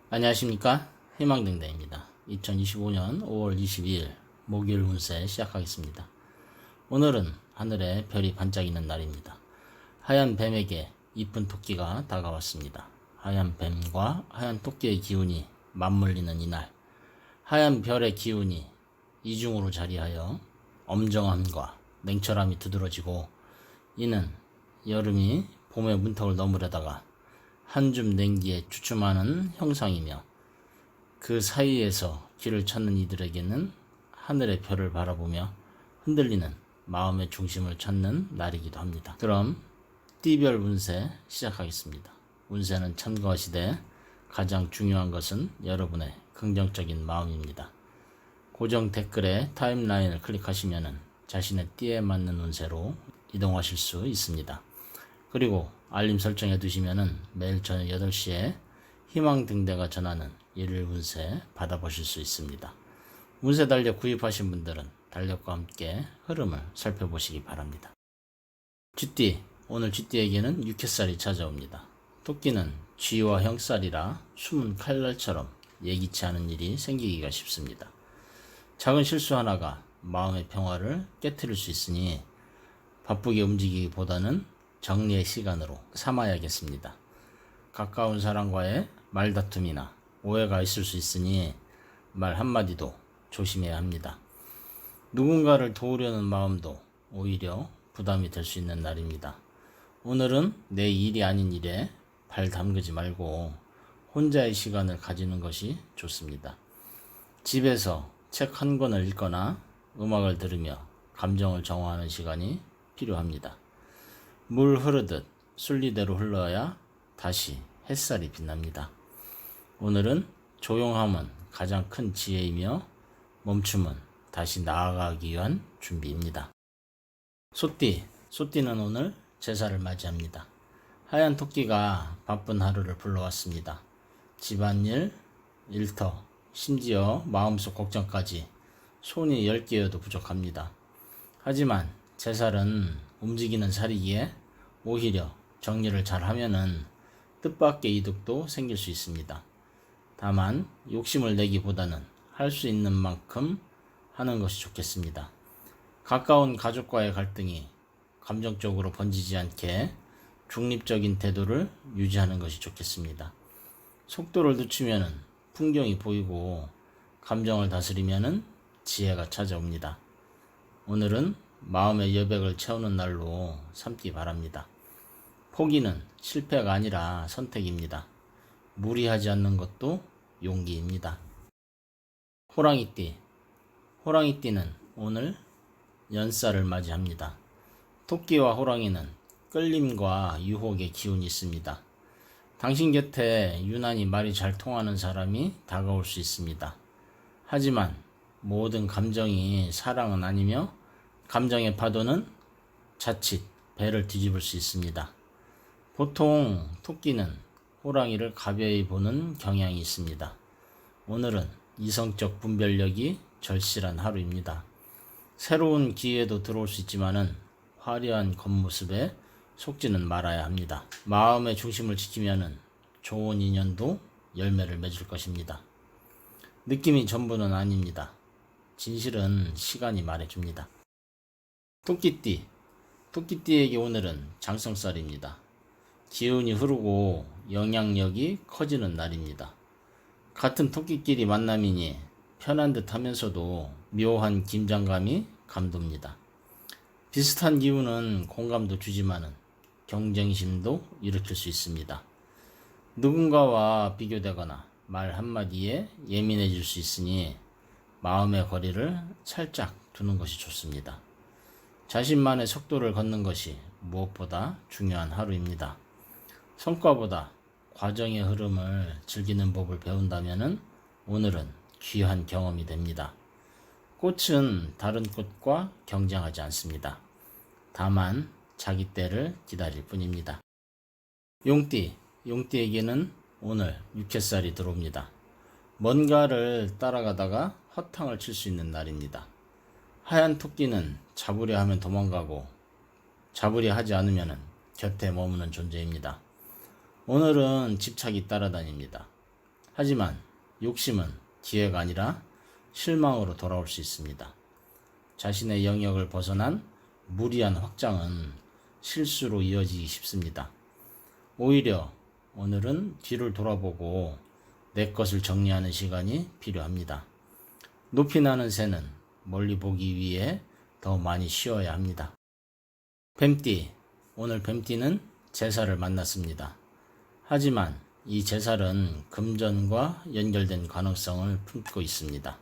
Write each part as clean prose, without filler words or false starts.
안녕하십니까, 희망등대입니다. 2025년 5월 22일 목요일 운세 시작하겠습니다. 오늘은 하늘에 별이 반짝이는 날입니다. 하얀 뱀에게 이쁜 토끼가 다가왔습니다. 하얀 뱀과 하얀 토끼의 기운이 맞물리는 이날, 하얀 별의 기운이 이중으로 자리하여 엄정함과 냉철함이 두드러지고, 이는 여름이 봄의 문턱을 넘으려다가 한 줌 냉기에 주춤하는 형상이며, 그 사이에서 길을 찾는 이들에게는 하늘의 별을 바라보며 흔들리는 마음의 중심을 찾는 날이기도 합니다. 그럼 띠별 운세 시작하겠습니다. 운세는 참고하시되 가장 중요한 것은 여러분의 긍정적인 마음입니다. 고정 댓글에 타임라인을 클릭하시면 자신의 띠에 맞는 운세로 이동하실 수 있습니다. 그리고 알림 설정해 두시면 매일 저녁 8시에 희망등대가 전하는 일일 운세 받아보실 수 있습니다. 운세 달력 구입하신 분들은 달력과 함께 흐름을 살펴보시기 바랍니다. 쥐띠, 오늘 쥐띠에게는 육회살이 찾아옵니다. 토끼는 쥐와 형살이라 숨은 칼날처럼 예기치 않은 일이 생기기가 쉽습니다. 작은 실수 하나가 마음의 평화를 깨트릴 수 있으니 바쁘게 움직이기보다는 정리의 시간으로 삼아야겠습니다. 가까운 사람과의 말다툼이나 오해가 있을 수 있으니 말 한마디도 조심해야 합니다. 누군가를 도우려는 마음도 오히려 부담이 될 수 있는 날입니다. 오늘은 내 일이 아닌 일에 발 담그지 말고 혼자의 시간을 가지는 것이 좋습니다. 집에서 책 한 권을 읽거나 음악을 들으며 감정을 정화하는 시간이 필요합니다. 물 흐르듯 순리대로 흘러야 다시 햇살이 빛납니다. 오늘은 조용함은 가장 큰 지혜이며 멈춤은 다시 나아가기 위한 준비입니다. 소띠는 오늘 제사를 맞이합니다. 하얀 토끼가 바쁜 하루를 불러왔습니다. 집안일, 일터, 심지어 마음속 걱정까지 손이 10개여도 부족합니다. 하지만 제살은 움직이는 살이기에 오히려 정리를 잘 하면은 뜻밖의 이득도 생길 수 있습니다. 다만 욕심을 내기보다는 할 수 있는 만큼 하는 것이 좋겠습니다. 가까운 가족과의 갈등이 감정적으로 번지지 않게 중립적인 태도를 유지하는 것이 좋겠습니다. 속도를 늦추면은 풍경이 보이고, 감정을 다스리면은 지혜가 찾아옵니다. 오늘은 마음의 여백을 채우는 날로 삼기 바랍니다. 포기는 실패가 아니라 선택입니다. 무리하지 않는 것도 용기입니다. 호랑이띠는 오늘 연살을 맞이합니다. 토끼와 호랑이는 끌림과 유혹의 기운이 있습니다. 당신 곁에 유난히 말이 잘 통하는 사람이 다가올 수 있습니다. 하지만 모든 감정이 사랑은 아니며 감정의 파도는 자칫 배를 뒤집을 수 있습니다. 보통 토끼는 호랑이를 가벼이 보는 경향이 있습니다. 오늘은 이성적 분별력이 절실한 하루입니다. 새로운 기회도 들어올 수 있지만은 화려한 겉모습에 속지는 말아야 합니다. 마음의 중심을 지키면은 좋은 인연도 열매를 맺을 것입니다. 느낌이 전부는 아닙니다. 진실은 시간이 말해줍니다. 토끼띠에게 오늘은 장성살입니다. 기운이 흐르고 영향력이 커지는 날입니다. 같은 토끼끼리 만남이니 편한 듯 하면서도 묘한 긴장감이 감돕니다. 비슷한 기운은 공감도 주지만은 경쟁심도 일으킬 수 있습니다. 누군가와 비교되거나 말 한마디에 예민해질 수 있으니 마음의 거리를 살짝 두는 것이 좋습니다. 자신만의 속도를 걷는 것이 무엇보다 중요한 하루입니다. 성과보다 과정의 흐름을 즐기는 법을 배운다면 오늘은 귀한 경험이 됩니다. 꽃은 다른 꽃과 경쟁하지 않습니다. 다만 자기 때를 기다릴 뿐입니다. 용띠에게는 오늘 육회살이 들어옵니다. 뭔가를 따라가다가 허탕을 칠 수 있는 날입니다. 하얀 토끼는 잡으려 하면 도망가고 잡으려 하지 않으면 곁에 머무는 존재입니다. 오늘은 집착이 따라다닙니다. 하지만 욕심은 기회가 아니라 실망으로 돌아올 수 있습니다. 자신의 영역을 벗어난 무리한 확장은 실수로 이어지기 쉽습니다. 오히려 오늘은 뒤를 돌아보고 내 것을 정리하는 시간이 필요합니다. 높이 나는 새는 멀리 보기 위해 더 많이 쉬어야 합니다. 뱀띠, 오늘 뱀띠는 제사를 만났습니다. 하지만 이 제살은 금전과 연결된 가능성을 품고 있습니다.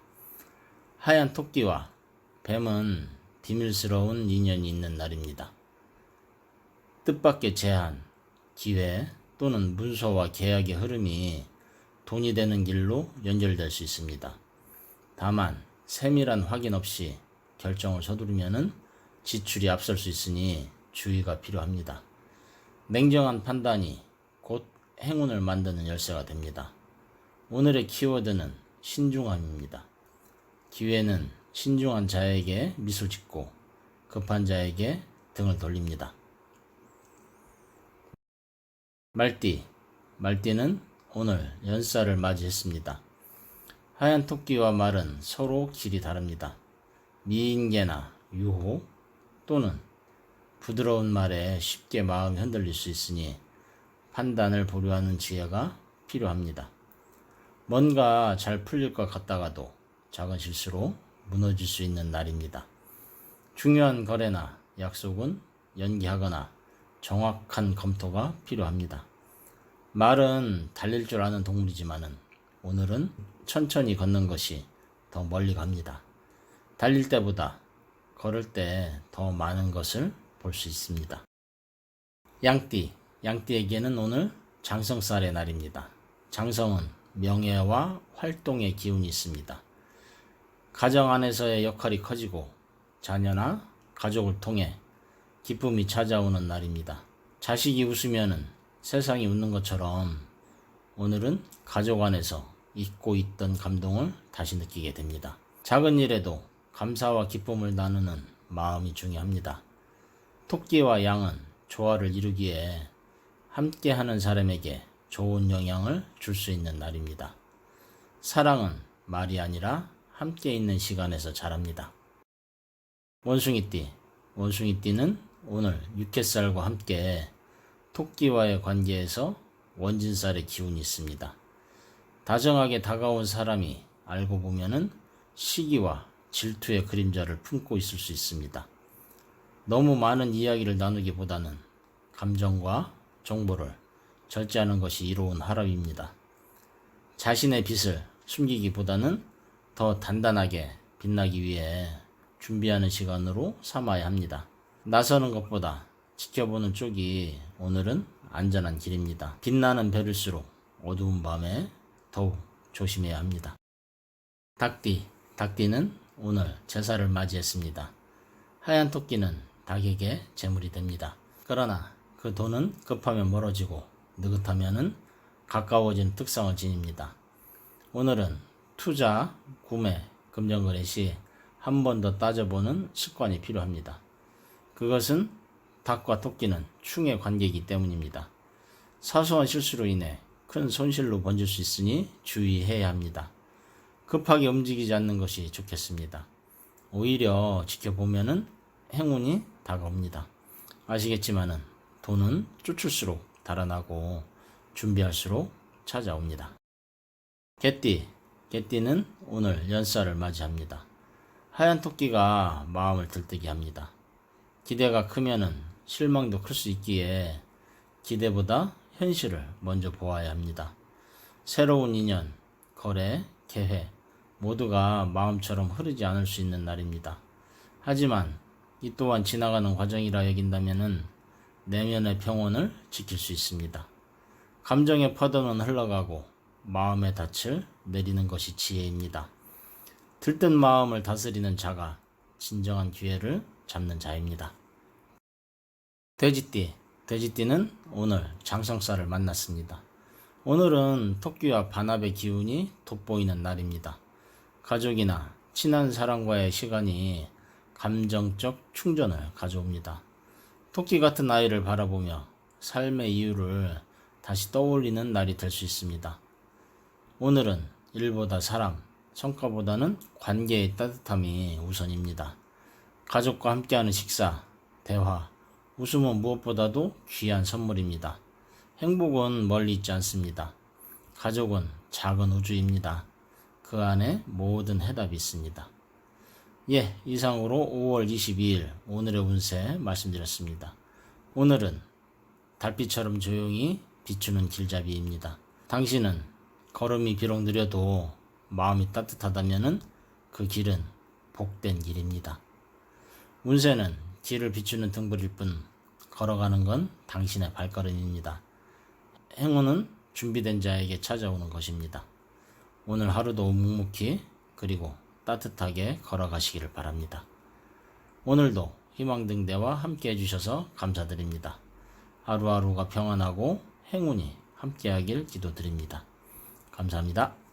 하얀 토끼와 뱀은 비밀스러운 인연이 있는 날입니다. 뜻밖의 제한, 기회 또는 문서와 계약의 흐름이 돈이 되는 길로 연결될 수 있습니다. 다만 세밀한 확인 없이 결정을 서두르면 지출이 앞설 수 있으니 주의가 필요합니다. 냉정한 판단이 곧 행운을 만드는 열쇠가 됩니다. 오늘의 키워드는 신중함입니다. 기회는 신중한 자에게 미소 짓고 급한 자에게 등을 돌립니다. 말띠는 오늘 연살을 맞이했습니다. 하얀 토끼와 말은 서로 길이 다릅니다. 미인계나 유호 또는 부드러운 말에 쉽게 마음이 흔들릴 수 있으니 판단을 보류하는 지혜가 필요합니다. 뭔가 잘 풀릴 것 같다가도 작은 실수로 무너질 수 있는 날입니다. 중요한 거래나 약속은 연기하거나 정확한 검토가 필요합니다. 말은 달릴 줄 아는 동물이지만은 오늘은 천천히 걷는 것이 더 멀리 갑니다. 달릴 때보다 걸을 때 더 많은 것을 볼 수 있습니다. 양띠에게는 오늘 장성살의 날입니다. 장성은 명예와 활동의 기운이 있습니다. 가정 안에서의 역할이 커지고 자녀나 가족을 통해 기쁨이 찾아오는 날입니다. 자식이 웃으면은 세상이 웃는 것처럼 오늘은 가족 안에서 잊고 있던 감동을 다시 느끼게 됩니다. 작은 일에도 감사와 기쁨을 나누는 마음이 중요합니다. 토끼와 양은 조화를 이루기에 함께하는 사람에게 좋은 영향을 줄 수 있는 날입니다. 사랑은 말이 아니라 함께 있는 시간에서 자랍니다. 원숭이띠는 오늘 육햇살과 함께 토끼와의 관계에서 원진살의 기운이 있습니다. 다정하게 다가온 사람이 알고 보면은 시기와 질투의 그림자를 품고 있을 수 있습니다. 너무 많은 이야기를 나누기보다는 감정과 정보를 절제하는 것이 이로운 하루입니다. 자신의 빛을 숨기기보다는 더 단단하게 빛나기 위해 준비하는 시간으로 삼아야 합니다. 나서는 것보다 지켜보는 쪽이 오늘은 안전한 길입니다. 빛나는 별일수록 어두운 밤에 더욱 조심해야 합니다. 닭띠는 오늘 제사를 맞이했습니다. 하얀 토끼는 닭에게 재물이 됩니다. 그러나 그 돈은 급하면 멀어지고 느긋하면 가까워지는 특성을 지닙니다. 오늘은 투자, 구매, 금전거래 시 한 번 더 따져보는 습관이 필요합니다. 그것은 닭과 토끼는 충의 관계이기 때문입니다. 사소한 실수로 인해 큰 손실로 번질 수 있으니 주의해야 합니다. 급하게 움직이지 않는 것이 좋겠습니다. 오히려 지켜보면은 행운이 다가옵니다. 아시겠지만은 돈은 쫓을수록 달아나고 준비할수록 찾아옵니다. 개띠는 오늘 연살을 맞이합니다. 하얀 토끼가 마음을 들뜨게 합니다. 기대가 크면은 실망도 클 수 있기에 기대보다 현실을 먼저 보아야 합니다. 새로운 인연, 거래, 계획 모두가 마음처럼 흐르지 않을 수 있는 날입니다. 하지만 이 또한 지나가는 과정이라 여긴다면은 내면의 평온을 지킬 수 있습니다. 감정의 파도는 흘러가고 마음의 닻을 내리는 것이 지혜입니다. 들뜬 마음을 다스리는 자가 진정한 기회를 잡는 자입니다. 돼지띠는 오늘 장성살을 만났습니다. 오늘은 토끼와 반합의 기운이 돋보이는 날입니다. 가족이나 친한 사람과의 시간이 감정적 충전을 가져옵니다. 토끼 같은 아이를 바라보며 삶의 이유를 다시 떠올리는 날이 될 수 있습니다. 오늘은 일보다 사람, 성과보다는 관계의 따뜻함이 우선입니다. 가족과 함께하는 식사, 대화, 웃음은 무엇보다도 귀한 선물입니다. 행복은 멀리 있지 않습니다. 가족은 작은 우주입니다. 그 안에 모든 해답이 있습니다. 예, 이상으로 5월 22일 오늘의 운세 말씀드렸습니다. 오늘은 달빛처럼 조용히 비추는 길잡이입니다. 당신은 걸음이 비록 느려도 마음이 따뜻하다면 그 길은 복된 길입니다. 운세는 길을 비추는 등불일 뿐 걸어가는 건 당신의 발걸음입니다. 행운은 준비된 자에게 찾아오는 것입니다. 오늘 하루도 묵묵히 그리고 따뜻하게 걸어가시기를 바랍니다. 오늘도 희망등대와 함께 해주셔서 감사드립니다. 하루하루가 평안하고 행운이 함께하길 기도드립니다. 감사합니다.